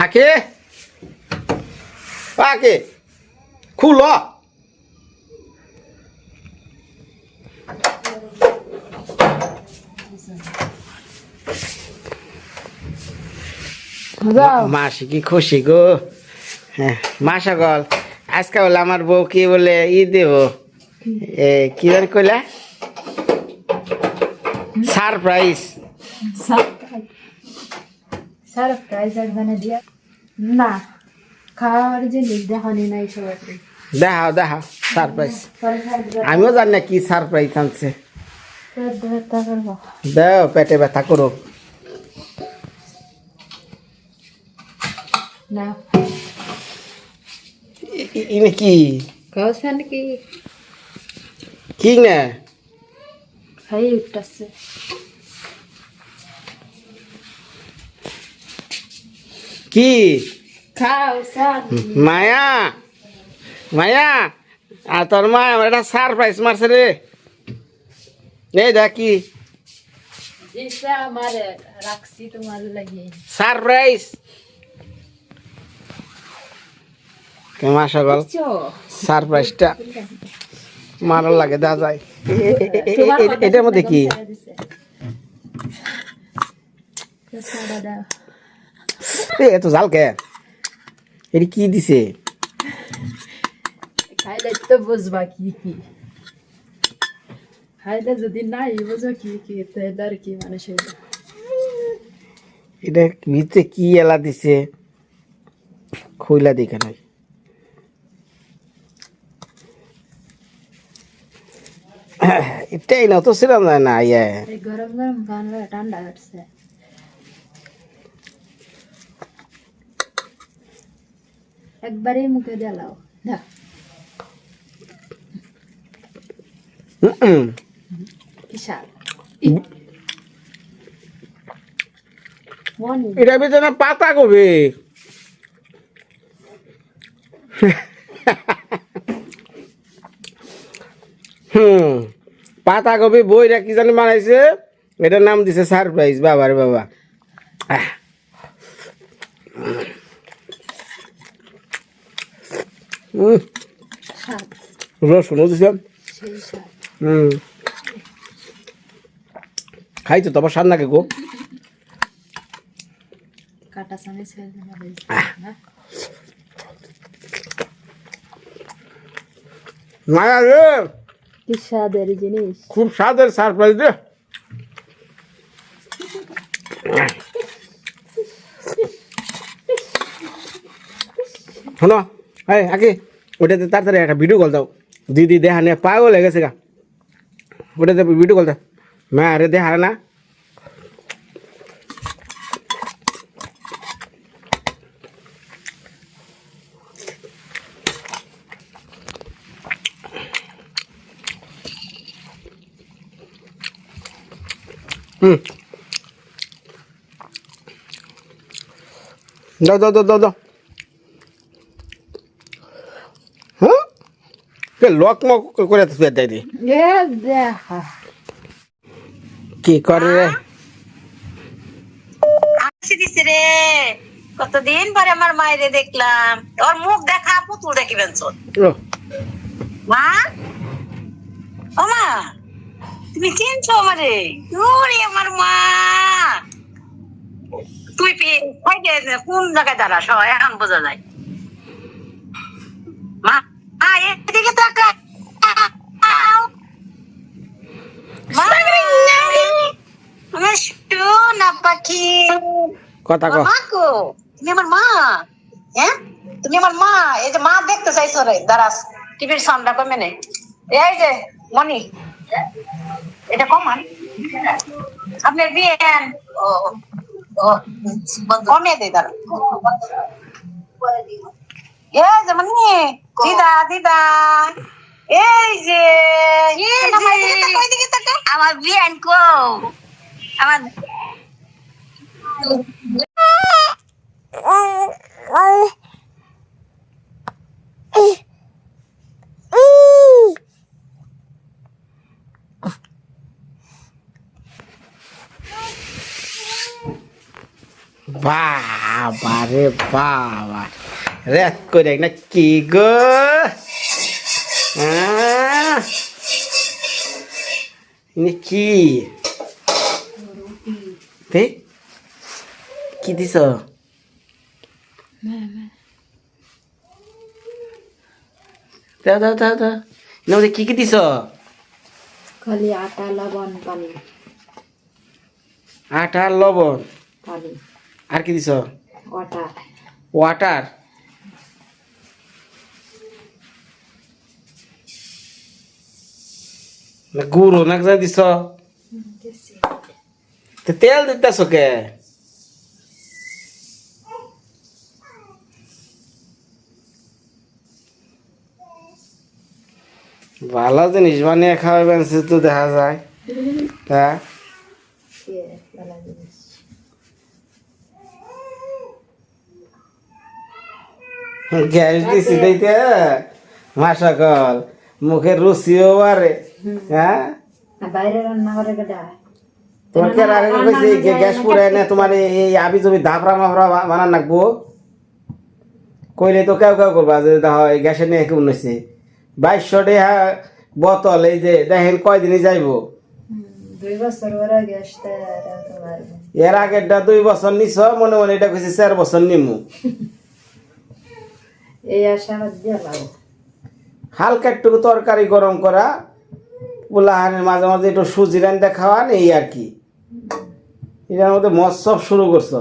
আকে আকে খুলো মাসি কি খুশি গো। হ্যাঁ মা সকল আজকে বলে আমার বউ কি বলে দেব কি জানি কইলা সারপ্রাইজ। সারপ্রাইজ একজনে দিয়া না খাওয়ার জিনিস দেখানি নাই সবাই দেখাও দেখাও সারপ্রাইজ। আমিও জানি না কি সারপ্রাইজ আনছে। দাও পেটে ব্যথা করো না ইনে কি কাউসান কি কি না খাই উঠতেছে কি কাউসান মায়া মায়া আর তোর মা আমার একটা সারপ্রাইজ মারছে রে। এই দেখ কি ইসা আমারে রাখছি তোমার লাগে সারপ্রাইজ। মা সকল সারপ্রাইজটা মারার লাগে দেখা যায়। এটার মধ্যে কি এত জাল কে এটি কি দিছে খাইলে তো বুঝবা কি কি খাইলে যদি নাই বুঝো কি কি তাহলে আর কি মানুষ এটা ভিতরে কি এলা দিছে খুইলা দেখে নাই। এটাই না তো ছিলাম না ইয়ে গরম গরম খানা ঠান্ডা হচ্ছে একবারেই মুখে দিলাও না কিসার এটা ভিতরে পাতা কবে পাতা কবি বইটা কি জানি বানাইছে এটার নাম দিছে সারপ্রাইজ। বাবা রে বাবা রসুন দিছে খাইতো তো আবার সার নাকি গো কাটা সামনে মায়া রে কি স্বাদের জিনিস খুব স্বাদের সারপ্রাইজ রে। শোনো এই আগে ওটাতে তাড়াতাড়ি একটা ভিডিও কল দাও। দিদি দেখা নিয়ে পাগল হয়ে গেছে গা। ওটাতে ভিডিও কল দাও মা আরে দেখা না দাও দাও দাও দাও দাও হ্যাঁ লক মক করে দেয় দি কি করে রে আসি দিছে রে কতদিন পরে আমার মায়েরে দেখলাম ওর মুখ দেখা পুতুল দেখিবেন চল মা ও মা তুমি চিনছো আমারে ওরে আমার মা তুই কোন জায়গায় দাঁড়াস এখন বোঝা যায় মা এদিকে তাকা আমার সোনা পাখি কথা কো মাকো তুমি আমার মা হ্যাঁ তুমি আমার মা এই যে মা দেখতে চাইছো রে দাঁড়াস টিভির সামনে কমে নেই এই যে মনি এটা কমান আপনার বিয়েন ও ও কমে দে দাঁড়া এই যে মনি দিদা দিদা এই যে আমার বিয়েন কো আমার বাহ বাবা রে বাবা রেত করে না কি গো কি তে কি দিছ দাও দাও দাও দাও না কি কি দিছ খালি আটা লবণ পানি আটা লবণ পানি আর কি দিছ ওটা ওয়াটার না গুঁড়ো না যা দিছ তেল দিতেছ কে ভালো জিনিস বানিয়ে খাওয়াবেন সে তো দেখা যায় হ্যাঁ গ্যাস দিছি দিতে মাসাকল মুখের রুচিও বাড়ে হ্যাঁ বাইরে রান্না করে কেটা তোমার কে আগে কইছি গ্যাস পুরাই না তোমার এই আবি জমি ধাপরা মাফরা বানান রাখবো কইলে তো কেউ কেউ করবা যে দেখো এই গ্যাসের নিয়ে কেমন হয়েছে 2200 টাকা বোতল এই যে দেখেন কয়দিনই যাইবো 2 বছর ওরা গ্যাসটা তোমার এর আগেরটা 2 বছর নিছ মনে মনে এটা কইছি 4 বছর নিমু এই আশা দিয়া লাও হালকা একটু তরকারি গরম করা পোলাহানের মাঝে মাঝে একটু সুজি রান্দা খাওয়ান এই আর কি এটার মধ্যে মৎসব শুরু করছো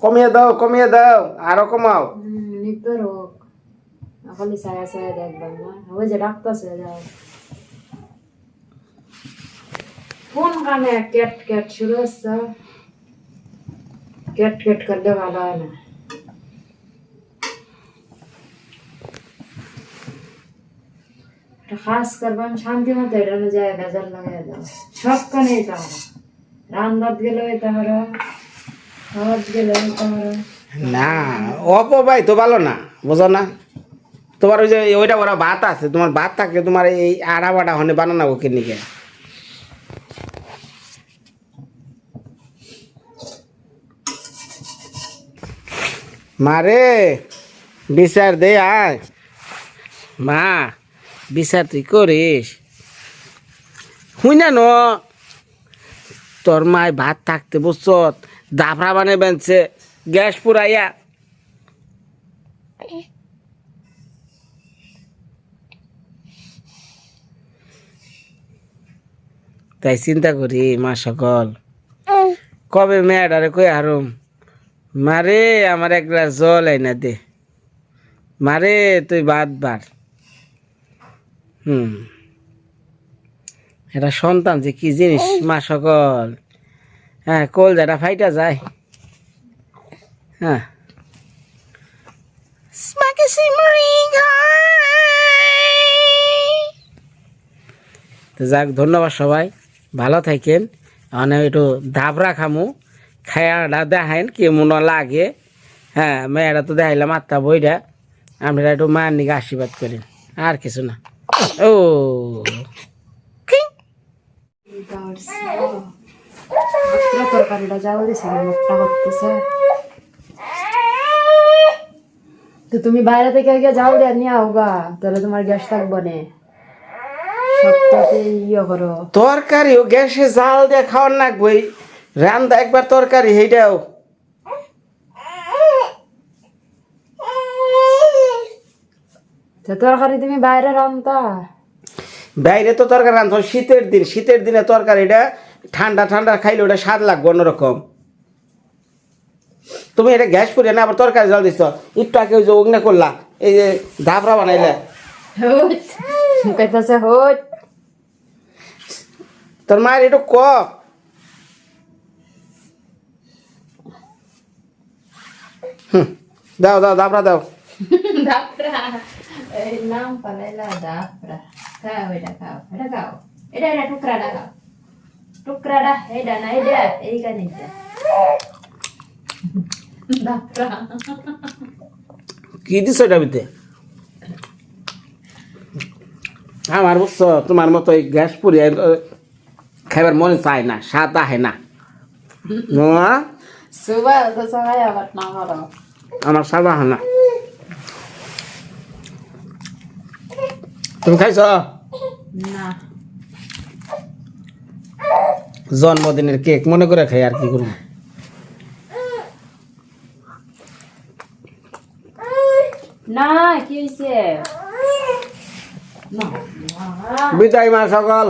কমিয়ে দাও আরো কমাও নিতে রোগ খালি ছায়া ছায়া দেখবেন না ওই যে ডাক্তারছে যাও কোন কানে ক্যাট ক্যাট শুরু হচ্ছে ক্যাট ক্যাট করলে ভালো হয় না খাস করবেন শান্তি মতো এটা যায় বেজার লাগাই দাও সব কানে এটা রান্নাত গেলে এটা হলো খাওয়াত গেলে এটা হলো না অপবাই তো ভালো না বুঝো না তোমার ওই যে ওইটা ওরা ভাত আছে তোমার ভাত থাকলে তোমার এই আড়া বাটা হনে বানানো ওকে নিকে মারে বিচার দে আয় মা বিচার তুই করিস হুই না ন তোর মায় ভাত থাকতে বসত দাফরা বানে বেনছে গ্যাস পুরাইয়া তাই চিন্তা করি মা সকল কবে মেয়েটারে কই আরম মারে আমার এক গ্লাস জল আইনা দে মারে তুই বাদ বার এটা সন্তান যে কি জিনিস মা সকল হ্যাঁ কল যাটা ফাইটা যায় হ্যাঁ তো যাক ধন্যবাদ সবাই ভালো থাকেন মানে একটু ধাবরা খামু খায়াটা দেখাইন কেমন লাগে হ্যাঁ মেয়েরা তো দেখাইলাম আত্মা বইটা আপনারা একটু মায়ের নিকে আশীর্বাদ করেন আর কিছু না ও তরকারিটা যাও দিছে মোটটা করতেছে তো তুমি বাইরে থেকে গিয়ে যাও দিয়ে নিয়ে আওগা তাহলে তোমার গ্যাস থাকবো না সপ্তাহে ইয়ে করো তরকারি ও গ্যাসে জাল দিয়ে খাওয়ার নাকবই রান্দা একবার তরকারি সেইটাও তরকারি তুমি বাইরে রান্তা বাইরে তো তরকারি রান্ধ শীতের দিনে তরকারিটা ঠান্ডা ঠান্ডা খাইলে ওটা স্বাদ লাগবে অন্যরকম তুমি এটা গ্যাস পুড়িয়ে না আবার তরকারি জল দিচ্ছ একটু আগে ওই যে অগ্নে করলা এই যে ধাপড়া বানাইলে কইতাছে হইত তোর মায়ের একটু ক দাও ধাপড়া দাও দাপরা এই নাম পালাইলা দাপরা খাও এটা খাও এটা টুকরাটা এটা না এটা এই কানিটা দাপরা কি দিছ এটা ভিতরে আমার বুঝছ তোমার মতো এই গ্যাস পুড়িয়ে খাইবার মনে চায় না স্বাদ আহে না মামা সুবাই তো সবাই আবার না মারো আমার সাবা হানা তুমি খাইছ না জন্মদিনের কেক মনে করে খাই আর কি করবো না কি হয়েছে বিদায় মা সকল